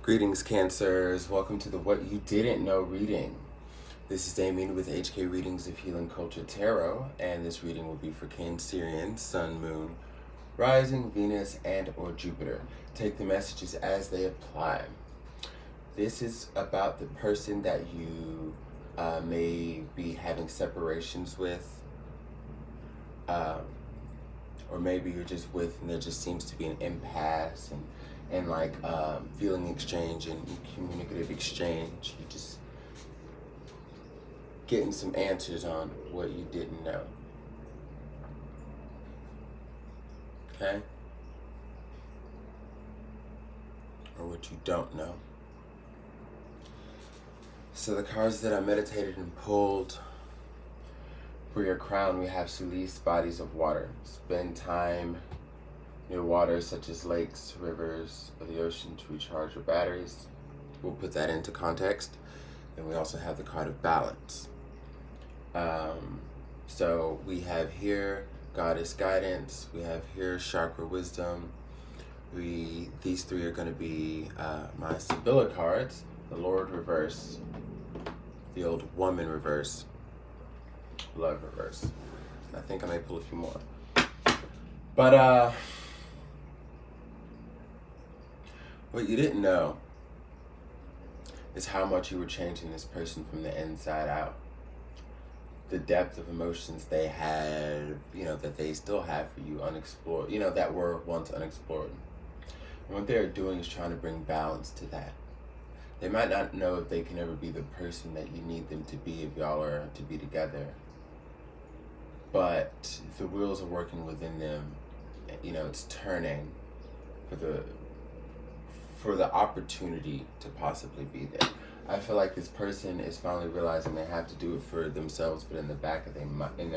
Greetings, Cancers. Welcome to the What You Didn't Know reading. This is Damien with HK Readings of Healing Culture Tarot, and this reading will be for Cancerian, Sun, Moon, Rising, Venus, and or Jupiter. Take the messages as they apply. This is about the person that you may be having separations with, or maybe you're just with and there just seems to be an impasse and like feeling exchange and communicative exchange. You just getting some answers on what you didn't know. Okay? Or what you don't know. So the cards that I meditated and pulled for your crown, we have Solis, bodies of water. Spend time near water such as lakes, rivers, or the ocean to recharge your batteries. We'll put that into context. And we also have the card of balance. So we have here Goddess Guidance. We have here Chakra Wisdom. These three are going to be my Sibylla cards. The Lord reverse, the Old Woman reverse, Love reverse. I think I may pull a few more. But what you didn't know is how much you were changing this person from the inside out. The depth of emotions they had, that they still have for you unexplored, that were once unexplored. And what they're doing is trying to bring balance to that. They might not know if they can ever be the person that you need them to be if y'all are to be together. But the wheels are working within them. It's turning for the opportunity to possibly be there. I feel like this person is finally realizing they have to do it for themselves, but in the back of their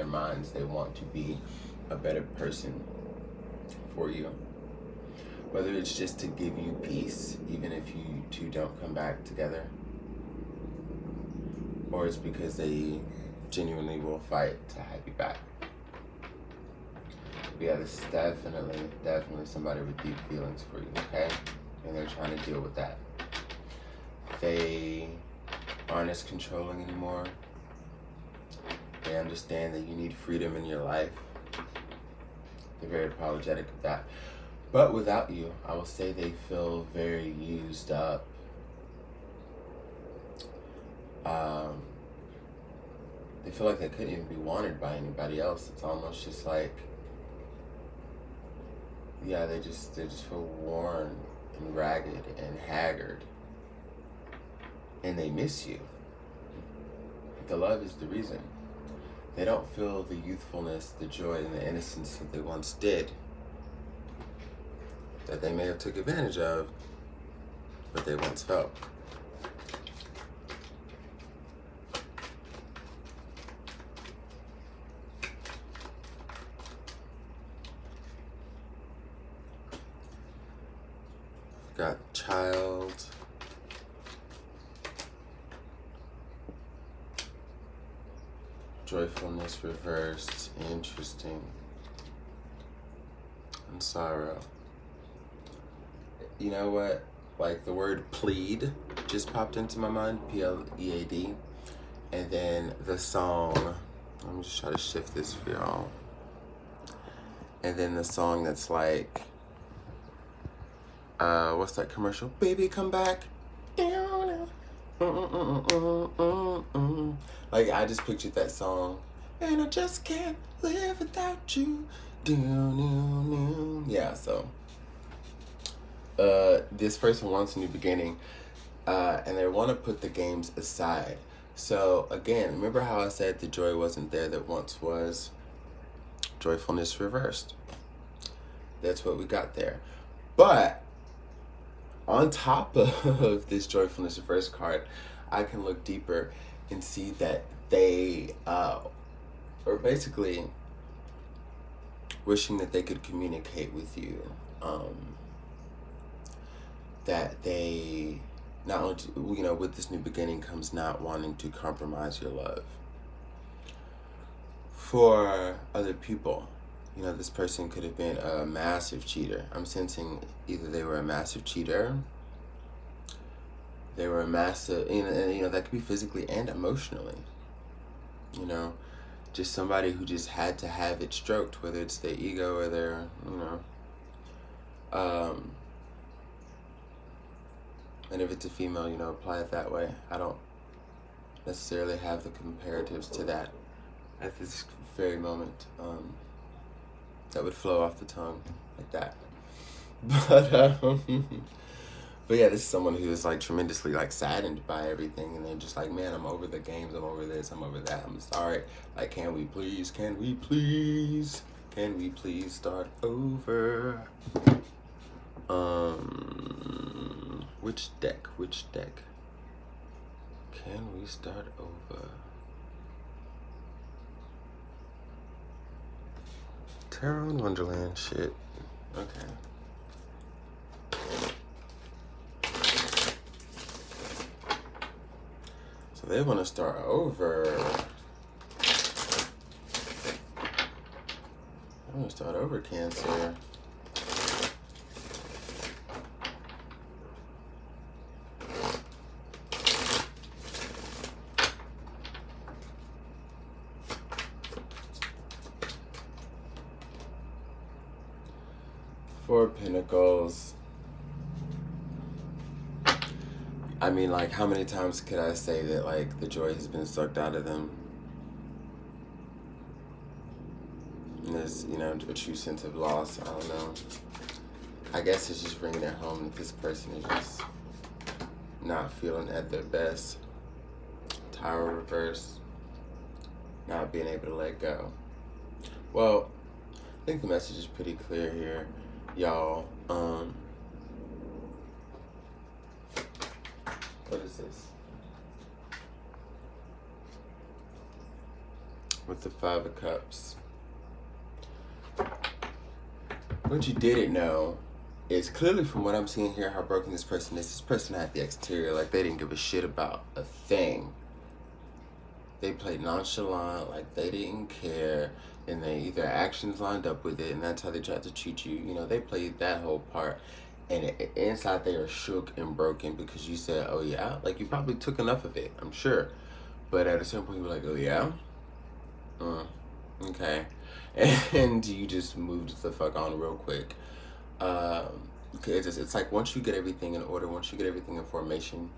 minds, they want to be a better person for you. Whether it's just to give you peace, even if you two don't come back together, or it's because they genuinely will fight to have you back. But yeah, this is definitely somebody with deep feelings for you, okay? And they're trying to deal with that. They aren't as controlling anymore. They understand that you need freedom in your life. They're very apologetic of that. But without you, I will say they feel very used up. They feel like they couldn't even be wanted by anybody else. It's almost just like, yeah, they just feel worn and ragged and haggard. And they miss you. The love is the reason. They don't feel the youthfulness, the joy, and the innocence that they once did. That they may have took advantage of, but they once felt. Got child. Joyfulness reversed. Interesting. And sorrow. You know what? Like the word plead just popped into my mind. P-L-E-A-D. And then the song. Let me just try to shift this for y'all. And then the song that's like, what's that commercial? Baby, come back. Like, I just pictured that song. And I just can't live without you. Yeah, so. This person wants a new beginning. And they want to put the games aside. So, again, remember how I said the joy wasn't there that once was? Joyfulness reversed. That's what we got there. But on top of this joyfulness reversed card, I can look deeper and see that they are basically wishing that they could communicate with you. That they not only, with this new beginning comes not wanting to compromise your love for other people. This person could have been a massive cheater. I'm sensing either they were a massive cheater They were massive, and that could be physically and emotionally. Just somebody who just had to have it stroked, whether it's their ego or their, and if it's a female, apply it that way. I don't necessarily have the comparatives to that at this very moment. That would flow off the tongue like that. But yeah, this is someone who is like tremendously like saddened by everything, and they're just like, man, I'm over the games, I'm over this, I'm over that, I'm sorry. Like, can we please start over? Which deck? Can we start over? Tarot in Wonderland shit. Okay. So they want to start over. I want to start over, Cancer. Four of Pentacles. I mean, like, how many times could I say that, like, the joy has been sucked out of them? And there's, a true sense of loss. I don't know. I guess it's just bringing it home that this person is just not feeling at their best. Tower reverse. Not being able to let go. Well, I think the message is pretty clear here, y'all. What is this? With the Five of Cups. What you didn't know is clearly from what I'm seeing here how broken this person is. This person had the exterior, like they didn't give a shit about a thing. They played nonchalant, like they didn't care, and their actions lined up with it, and that's how they tried to treat you. They played that whole part. And inside they are shook and broken because you said, oh yeah? Like you probably took enough of it, I'm sure. But at a certain point you were like, oh yeah? Okay. And you just moved the fuck on real quick. It's like once you get everything in order, once you get everything in formation,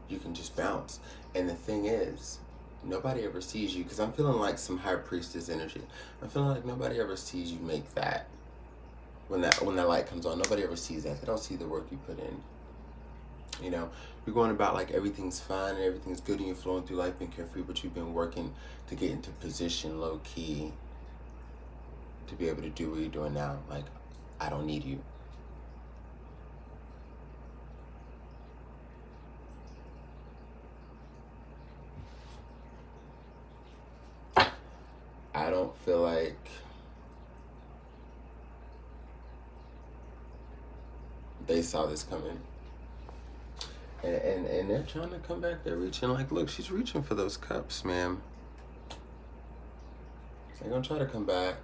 you can just bounce. And the thing is, nobody ever sees you, because I'm feeling like some high priestess energy. I'm feeling like nobody ever sees you make that. When that light comes on, nobody ever sees that. They don't see the work you put in. You're going about like everything's fine and everything's good and you're flowing through life being carefree, but you've been working to get into position low key to be able to do what you're doing now. Like, I don't need you. I don't feel like they saw this coming. And they're trying to come back. They're reaching. Like, look, she's reaching for those cups, man. They're going to try to come back.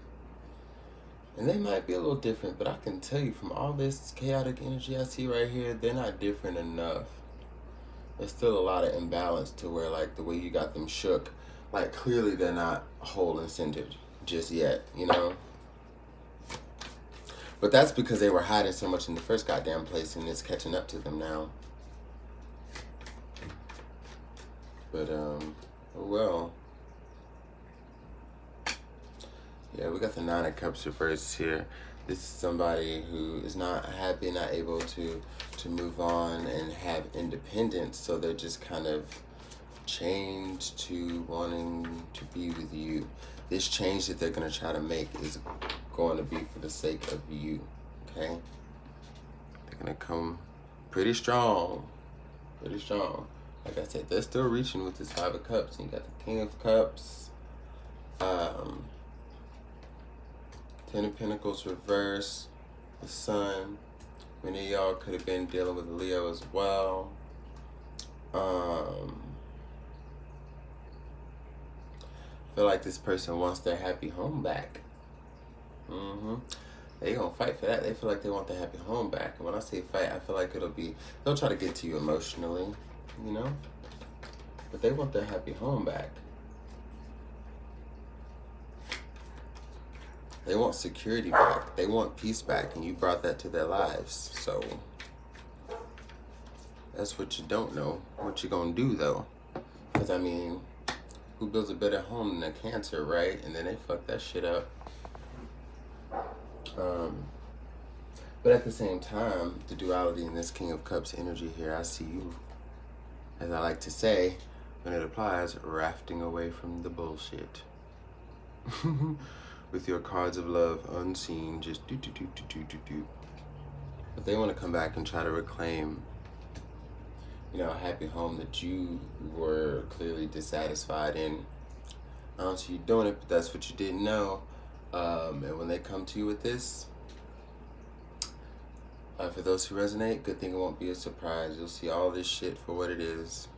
And they might be a little different, but I can tell you from all this chaotic energy I see right here, they're not different enough. There's still a lot of imbalance to where, like, the way you got them shook, like, clearly they're not whole and centered just yet, But that's because they were hiding so much in the first goddamn place, and it's catching up to them now. But, oh well. Yeah, we got the Nine of Cups reversed here. This is somebody who is not happy, not able to move on and have independence, so they're just kind of chained to wanting to be with you. This change that they're going to try to make is going to be for the sake of you, okay? They're going to come pretty strong. Like I said, they're still reaching with this Five of Cups. And you got the King of Cups. Ten of Pentacles reverse. The Sun. Many of y'all could have been dealing with Leo as well. I feel like this person wants their happy home back. They gonna fight for that. They feel like they want their happy home back. And when I say fight, I feel like they'll try to get to you emotionally. you know? But they want their happy home back. They want security back. They want peace back, and you brought that to their lives. So that's what you don't know. What you gonna do, though? Because, I mean, who builds a better home than a Cancer, right? And then they fuck that shit up. But at the same time, the duality in this King of Cups energy here, I see you, as I like to say, when it applies, rafting away from the bullshit. With your cards of love unseen, just do. But they want to come back and try to reclaim, you know, a happy home that you were clearly dissatisfied in. I don't see you doing it, but that's what you didn't know. And when they come to you with this, for those who resonate, good thing it won't be a surprise. You'll see all this shit for what it is.